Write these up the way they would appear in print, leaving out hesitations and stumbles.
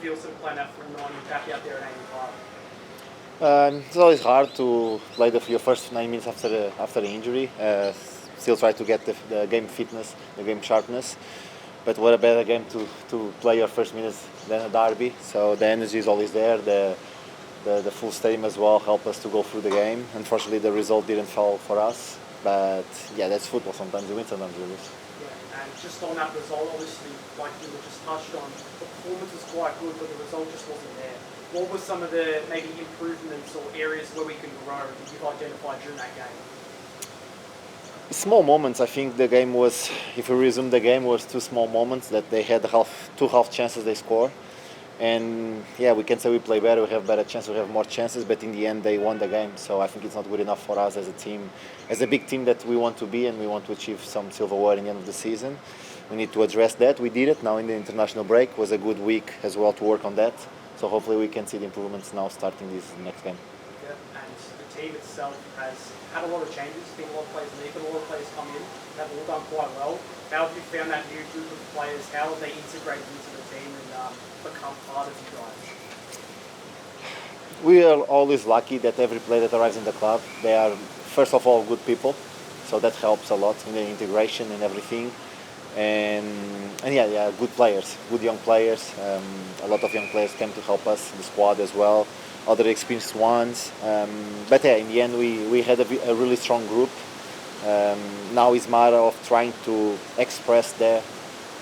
feel sort of playing that full 90 back out there at Amy Park? It's always hard to play your first 9 minutes after the injury. Still try to get the game fitness, the game sharpness. But what a better game to play your first minutes than a derby. So the energy is always there. The full stadium as well helped us to go through the game. Unfortunately, the result didn't fall for us. But yeah, that's football. Sometimes you win, sometimes you lose. Yeah, and just on that result, obviously, like you were just touched on, the performance was quite good, but the result just wasn't there. What were some of the maybe improvements or areas where we can grow that you've identified during that game? Small moments. I think the game was, if we resume the game, was two small moments that they had two half chances they score. And yeah, we can say we play better, we have better chances, we have more chances, but in the end they won the game. So I think it's not good enough for us as a team, as a big team that we want to be, and we want to achieve some silverware in the end of the season. We need to address that. We did it now in the international break. It was a good week as well to work on that. So hopefully we can see the improvements now starting this next game. Yeah, and the team itself has had a lot of changes. Been a lot of players leave, but a lot of players come in. They've all done quite well. How have you found that new group of players? How have they integrated into the team and become part of you guys? We are always lucky that every player that arrives in the club, they are first of all good people, so that helps a lot in the integration and everything. And yeah, good players, good young players. A lot of young players came to help us, the squad as well, other experienced ones. But yeah, in the end we had a really strong group. Now it's a matter of trying to express there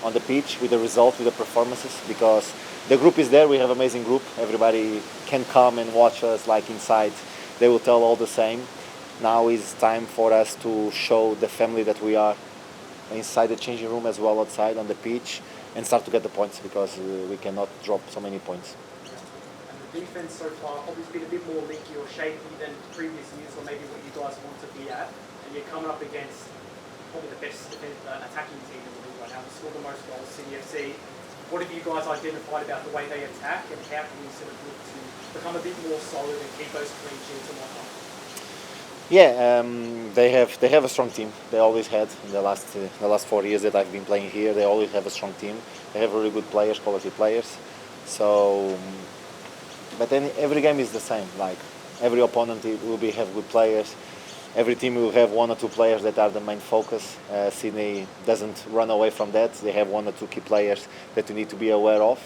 on the pitch with the result, with the performances, because the group is there. We have an amazing group. Everybody can come and watch us like inside. They will tell all the same. Now is time for us to show the family that we are inside the changing room as well, outside on the pitch, and start to get the points, because we cannot drop so many points. And the defense so far probably been a bit more leaky or shaky than previous years, or maybe what you guys want to be at. And you're coming up against probably the best attacking team in the league right now. They scored the most goals, City FC. What have you guys identified about the way they attack, and how can we sort of look to become a bit more solid and keep those clean sheets and whatnot? Yeah, they have a strong team. They always had in the last 4 years that I've been playing here. They always have a strong team. They have really good players, quality players. So, but then every game is the same. Like every opponent will have good players. Every team will have one or two players that are the main focus. Sydney doesn't run away from that. They have one or two key players that you need to be aware of.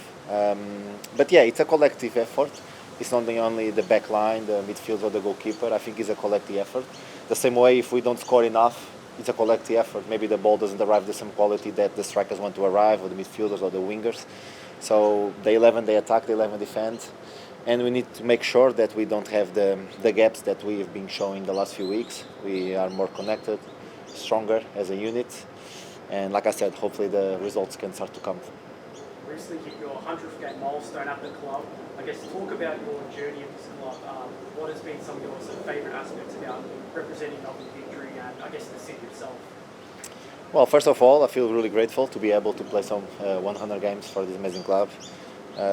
But yeah, it's a collective effort. It's not only the back line, the midfield or the goalkeeper. I think it's a collective effort. The same way, if we don't score enough, it's a collective effort. Maybe the ball doesn't arrive the same quality that the strikers want to arrive, or the midfielders or the wingers. So the 11, they attack, the 11 defend. And we need to make sure that we don't have the gaps that we have been showing the last few weeks. We are more connected, stronger as a unit. And like I said, hopefully the results can start to come. Recently hit your 100th game milestone at the club. I guess talk about your journey at this club. What has been some of your sort of favourite aspects about representing Melbourne Victory and I guess the city itself? Well, first of all, I feel really grateful to be able to play some 100 games for this amazing club.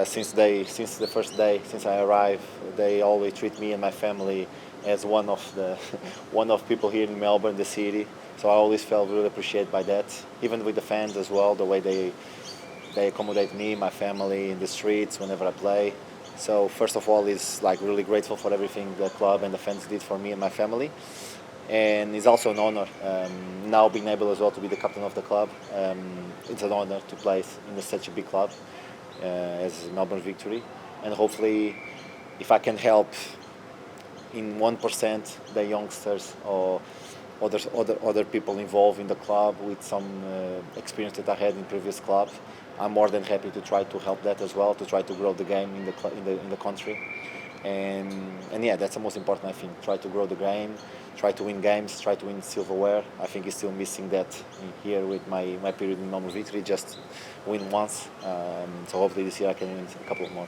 Since the first day, since I arrived, they always treat me and my family as one of people here in Melbourne, the city. So I always felt really appreciated by that. Even with the fans as well, the way they accommodate me, my family in the streets whenever I play. So first of all, is like really grateful for everything the club and the fans did for me and my family. And it's also an honor now being able as well to be the captain of the club. It's an honor to play in such a big club as Melbourne Victory, and hopefully, if I can help in 1% the youngsters or other people involved in the club with some experience that I had in previous clubs, I'm more than happy to try to help that as well, to try to grow the game in the country. And yeah, that's the most important, I think. Try to grow the game, try to win games, try to win silverware. I think it's still missing that here with my period in Melbourne Victory, just win once. So hopefully this year I can win a couple more.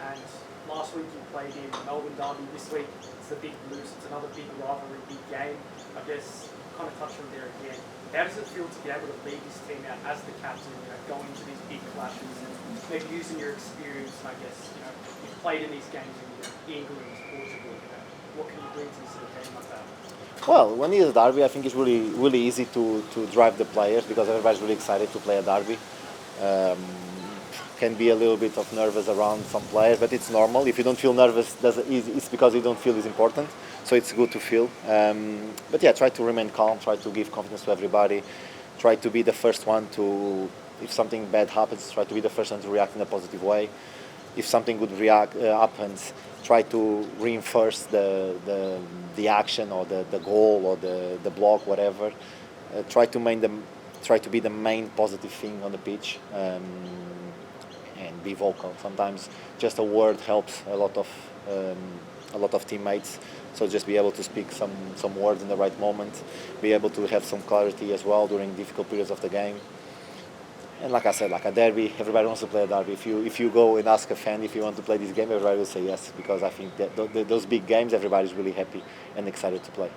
And last week you played in Melbourne Derby. This week it's the Big Blues. It's another big rivalry, big game. I guess kind of touch on there again. How does it feel to be able to lead this team out as the captain, going into these big clashes and maybe using your experience? I guess you've played in these games in England, Portugal. What can you bring to this game like that? Well, when it's a derby, I think it's really easy to drive the players, because everybody's really excited to play a derby. can be a little bit of nervous around some players, but it's normal. If you don't feel nervous, it's because you don't feel it's important. So it's good to feel. But yeah, try to remain calm, try to give confidence to everybody, try to be the first one to, if something bad happens, try to be the first one to react in a positive way. If something good happens, try to reinforce the action or the goal or the block, whatever. Try to be the main positive thing on the pitch. And be vocal. Sometimes just a word helps a lot of teammates. So just be able to speak some words in the right moment, be able to have some clarity as well during difficult periods of the game. And like I said, like a derby, everybody wants to play a derby. If you go and ask a fan if you want to play this game, everybody will say yes, because I think that those big games, everybody's really happy and excited to play.